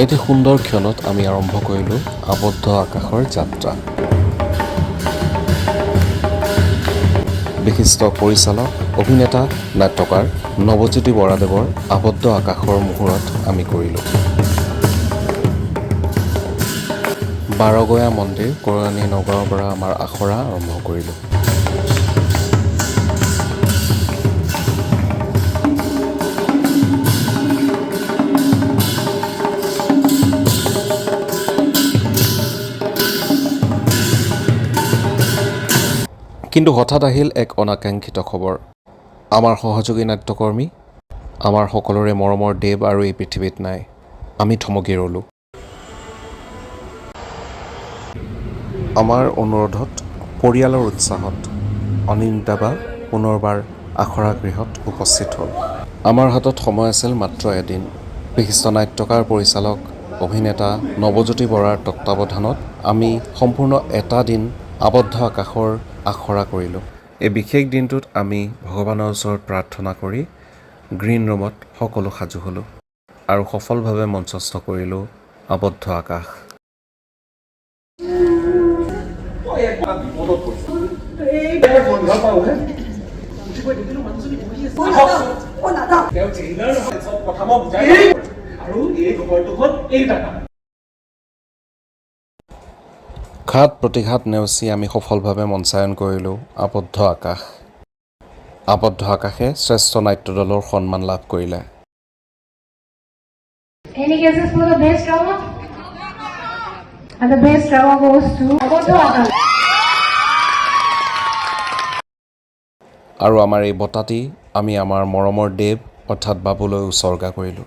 এটি সুন্দৰ ক্ষণত আমি আৰম্ভ কৰিলোঁ আবদ্ধ আকাশৰ যাত্ৰা। বিশিষ্ট পৰিচালক, অভিনেতা, নাট্যকাৰ নৱজ্যোতি বৰাদেৱৰ আবদ্ধ আকাশৰ মুহূৰ্ত আমি কৰিলোঁ। বাৰগয়া মন্দিৰ কৰৰণী নগাঁৱৰ পৰা আমাৰ আখৰা আৰম্ভ কৰিলোঁ। কিন্তু হঠাৎ আহিল এক অনাকাংক্ষিত খবৰ। আমাৰ সহযোগী নাট্যকৰ্মী, আমাৰ সকলোৰে মৰমৰ দেৱ আৰু এই পৃথিৱীত নাই। আমি থমকি ৰ'লোঁ। আমাৰ অনুৰোধত, পৰিয়ালৰ উৎসাহত অনিন্দিতা পুনৰবাৰ আখৰা গৃহত উপস্থিত হ'ল। আমাৰ হাতত সময় আছিল মাত্ৰ এদিন। বিশিষ্ট নাট্যকাৰ, পৰিচালক, অভিনেতা নৱজ্যোতি বৰাৰ তত্বাৱধানত আমি সম্পূৰ্ণ এটা দিন আবদ্ধ আকাশৰ আখৰা কৰিলোঁ। এই বিশেষ দিনটোত আমি ভগৱানৰ ওচৰত প্ৰাৰ্থনা কৰি গ্ৰীণ ৰুমত সকলো সাজু হ'লোঁ আৰু সফলভাৱে মঞ্চস্থ কৰিলোঁ আবদ্ধ আকাশ। ঘাত প্ৰতিঘাত নেওচি আমি সফলভাৱে মঞ্চায়ন কৰিলোঁ আবদ্ধ আকাশ। আবদ্ধ আকাশে শ্ৰেষ্ঠ নাট্য দলৰ সন্মান লাভ কৰিলে। Any guesses for the best drama? And the best drama goes to Abodho Akash. আৰু আমাৰ এই বঁটাটি আমি আমাৰ মৰমৰ দেৱ অৰ্থাৎ বাবুলৈ উচৰ্গা কৰিলোঁ।